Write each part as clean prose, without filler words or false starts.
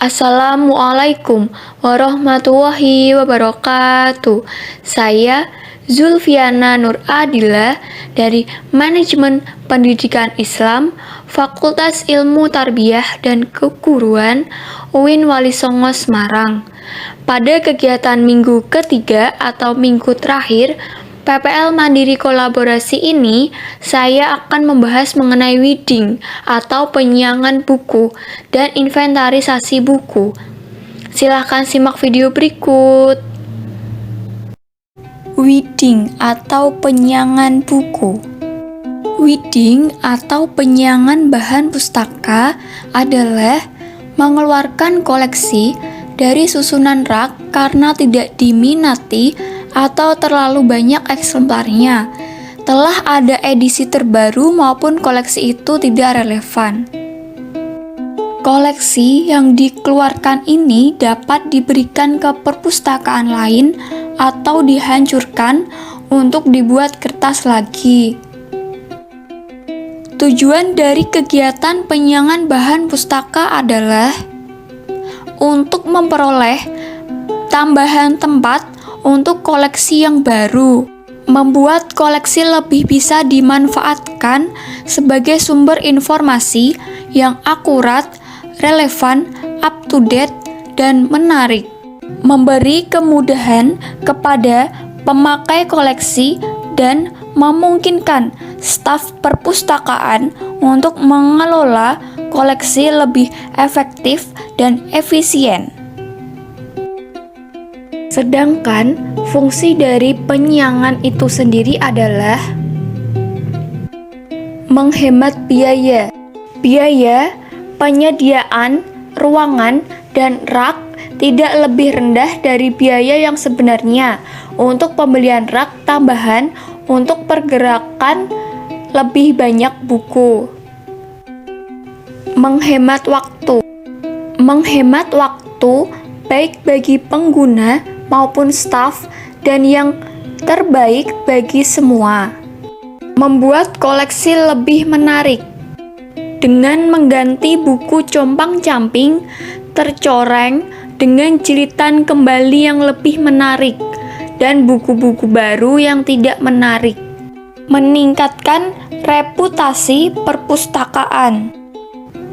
Assalamualaikum warahmatullahi wabarakatuh. Saya Zulfiana Nur Adila dari Manajemen Pendidikan Islam, Fakultas Ilmu Tarbiyah dan Keguruan UIN Wali Songo Semarang. Pada kegiatan minggu ketiga atau minggu terakhir PPL Mandiri Kolaborasi ini, saya akan membahas mengenai weeding atau penyiangan buku dan inventarisasi buku. Silahkan simak video berikut. Weeding atau penyiangan buku. Weeding atau penyiangan bahan pustaka adalah mengeluarkan koleksi dari susunan rak karena tidak diminati atau terlalu banyak eksemplarnya. Telah ada edisi terbaru maupun koleksi itu tidak relevan. Koleksi yang dikeluarkan ini dapat diberikan ke perpustakaan lain atau dihancurkan untuk dibuat kertas lagi. Tujuan dari kegiatan penyiangan bahan pustaka adalah untuk memperoleh tambahan tempat untuk koleksi yang baru, membuat koleksi lebih bisa dimanfaatkan sebagai sumber informasi yang akurat, relevan, up-to-date, dan menarik, memberi kemudahan kepada pemakai koleksi, dan memungkinkan staf perpustakaan untuk mengelola koleksi lebih efektif dan efisien. Sedangkan fungsi dari penyiangan itu sendiri adalah menghemat biaya. Biaya penyediaan ruangan dan rak tidak lebih rendah dari biaya yang sebenarnya untuk pembelian rak tambahan untuk pergerakan lebih banyak buku. Menghemat waktu. Menghemat waktu baik bagi pengguna maupun staf dan yang terbaik bagi semua. Membuat koleksi lebih menarik dengan mengganti buku compang-camping tercoreng dengan jilitan kembali yang lebih menarik dan buku-buku baru yang tidak menarik. Meningkatkan reputasi perpustakaan.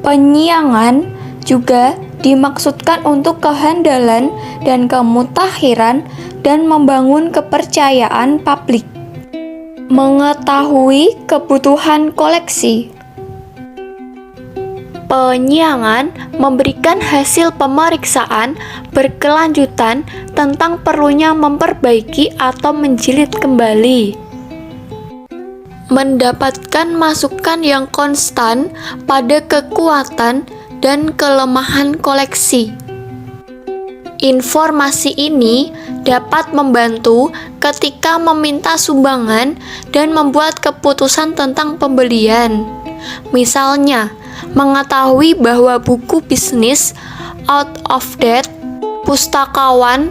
Penyiangan juga dimaksudkan untuk kehandalan dan kemutakhiran dan membangun kepercayaan publik. Mengetahui kebutuhan koleksi. Penyiangan memberikan hasil pemeriksaan berkelanjutan tentang perlunya memperbaiki atau menjilid kembali. Mendapatkan masukan yang konstan pada kekuatan dan kelemahan koleksi. Informasi ini dapat membantu ketika meminta sumbangan dan membuat keputusan tentang pembelian. Misalnya, mengetahui bahwa buku bisnis out of date, pustakawan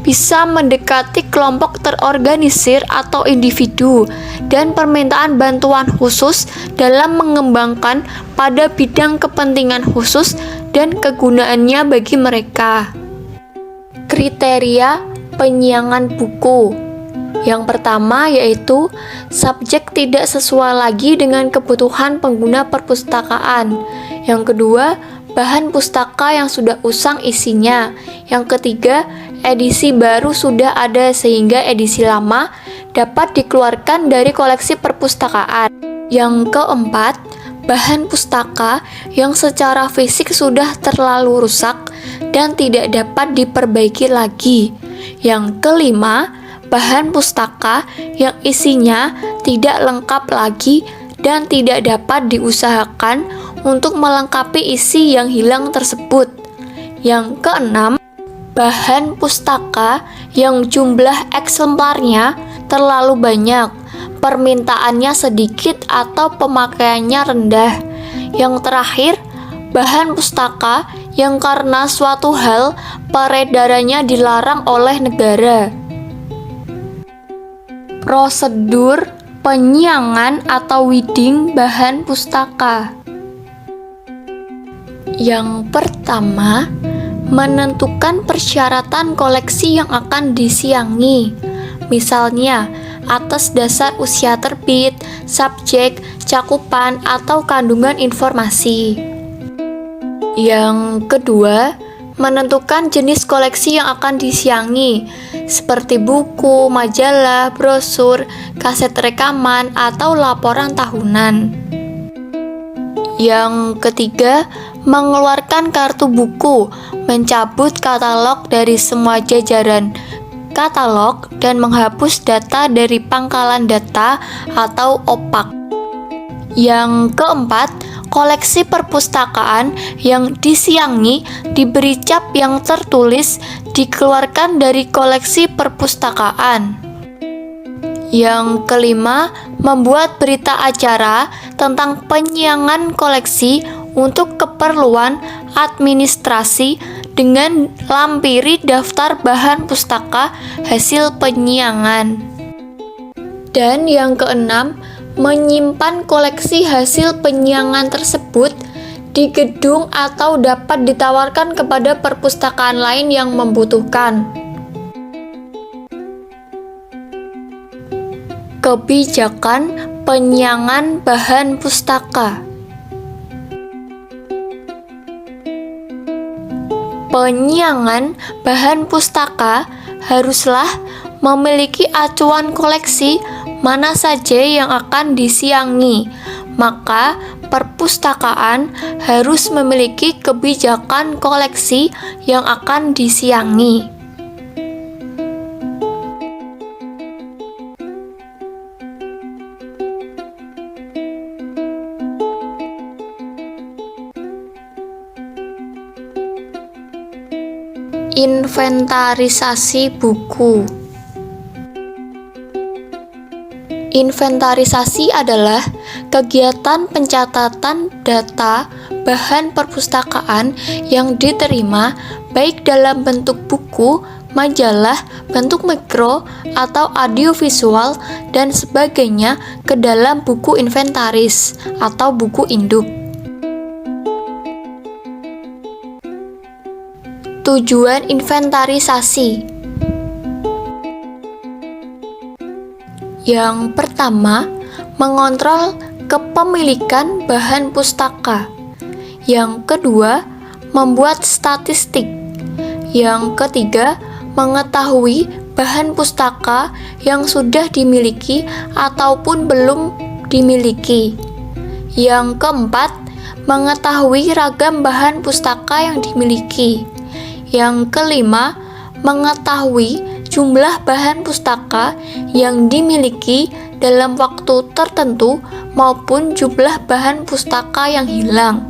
bisa mendekati kelompok terorganisir atau individu dan permintaan bantuan khusus dalam mengembangkan pada bidang kepentingan khusus dan kegunaannya bagi mereka. Kriteria penyiangan buku. Yang pertama yaitu subjek tidak sesuai lagi dengan kebutuhan pengguna perpustakaan. Yang kedua, bahan pustaka yang sudah usang isinya. Yang ketiga, edisi baru sudah ada sehingga edisi lama dapat dikeluarkan dari koleksi perpustakaan. Yang keempat, bahan pustaka yang secara fisik sudah terlalu rusak dan tidak dapat diperbaiki lagi. Yang kelima, bahan pustaka yang isinya tidak lengkap lagi dan tidak dapat diusahakan untuk melengkapi isi yang hilang tersebut. Yang keenam, bahan pustaka yang jumlah eksemplarnya terlalu banyak, permintaannya sedikit atau pemakaiannya rendah. Yang terakhir, bahan pustaka yang karena suatu hal peredarannya dilarang oleh negara. Prosedur penyiangan atau weeding bahan pustaka. Yang pertama, menentukan persyaratan koleksi yang akan disiangi. Misalnya, atas dasar usia terbit, subjek, cakupan, atau kandungan informasi. Yang kedua, menentukan jenis koleksi yang akan disiangi, seperti buku, majalah, brosur, kaset rekaman, atau laporan tahunan. Yang ketiga, mengeluarkan kartu buku, mencabut katalog dari semua jajaran katalog, dan menghapus data dari pangkalan data atau OPAK. Yang keempat, koleksi perpustakaan yang disiangi diberi cap yang tertulis dikeluarkan dari koleksi perpustakaan. Yang kelima, membuat berita acara tentang penyiangan koleksi untuk keperluan administrasi dengan lampiri daftar bahan pustaka hasil penyiangan. Dan yang keenam, menyimpan koleksi hasil penyiangan tersebut di gedung atau dapat ditawarkan kepada perpustakaan lain yang membutuhkan. Kebijakan penyiangan bahan pustaka. Penyiangan bahan pustaka haruslah memiliki acuan koleksi mana saja yang akan disiangi, maka perpustakaan harus memiliki kebijakan koleksi yang akan disiangi. Inventarisasi buku. Inventarisasi adalah kegiatan pencatatan data bahan perpustakaan yang diterima baik dalam bentuk buku, majalah, bentuk mikro, atau audiovisual, dan sebagainya ke dalam buku inventaris atau buku induk. Tujuan inventarisasi. Yang pertama, mengontrol kepemilikan bahan pustaka. Yang kedua, membuat statistik. Yang ketiga, mengetahui bahan pustaka yang sudah dimiliki ataupun belum dimiliki. Yang keempat, mengetahui ragam bahan pustaka yang dimiliki. Yang kelima, mengetahui jumlah bahan pustaka yang dimiliki dalam waktu tertentu maupun jumlah bahan pustaka yang hilang.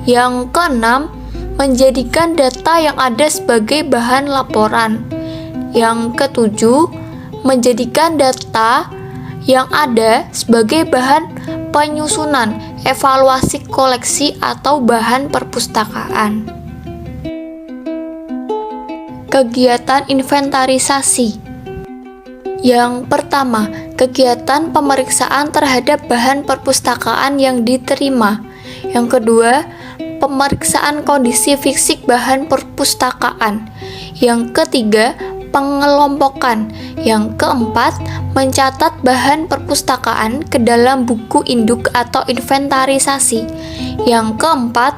Yang keenam, menjadikan data yang ada sebagai bahan laporan. Yang ketujuh, menjadikan data yang ada sebagai bahan penyusunan evaluasi koleksi atau bahan perpustakaan. Kegiatan inventarisasi. Yang pertama, kegiatan pemeriksaan terhadap bahan perpustakaan yang diterima. Yang kedua, pemeriksaan kondisi fisik bahan perpustakaan. Yang ketiga, pengelompokan. Yang keempat, mencatat bahan perpustakaan ke dalam buku induk atau inventarisasi. Yang keempat,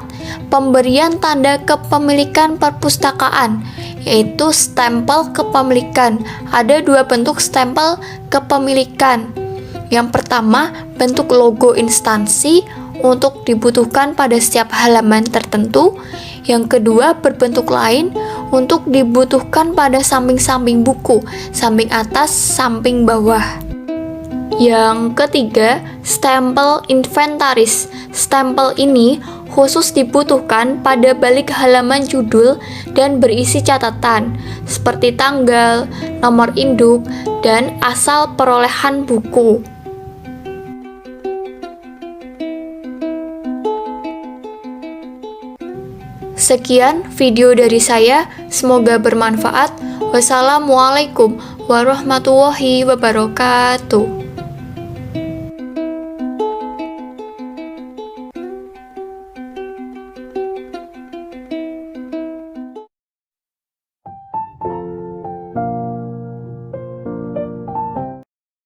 pemberian tanda kepemilikan perpustakaan, yaitu stempel kepemilikan. Ada dua bentuk stempel kepemilikan. Yang pertama, bentuk logo instansi untuk dibutuhkan pada setiap halaman tertentu. Yang kedua, berbentuk lain untuk dibutuhkan pada samping-samping buku, samping atas, samping bawah. Yang ketiga, stempel inventaris. Stempel ini khusus dibutuhkan pada balik halaman judul dan berisi catatan seperti tanggal, nomor induk, dan asal perolehan buku. Sekian video dari saya, semoga bermanfaat. Wassalamualaikum warahmatullahi wabarakatuh.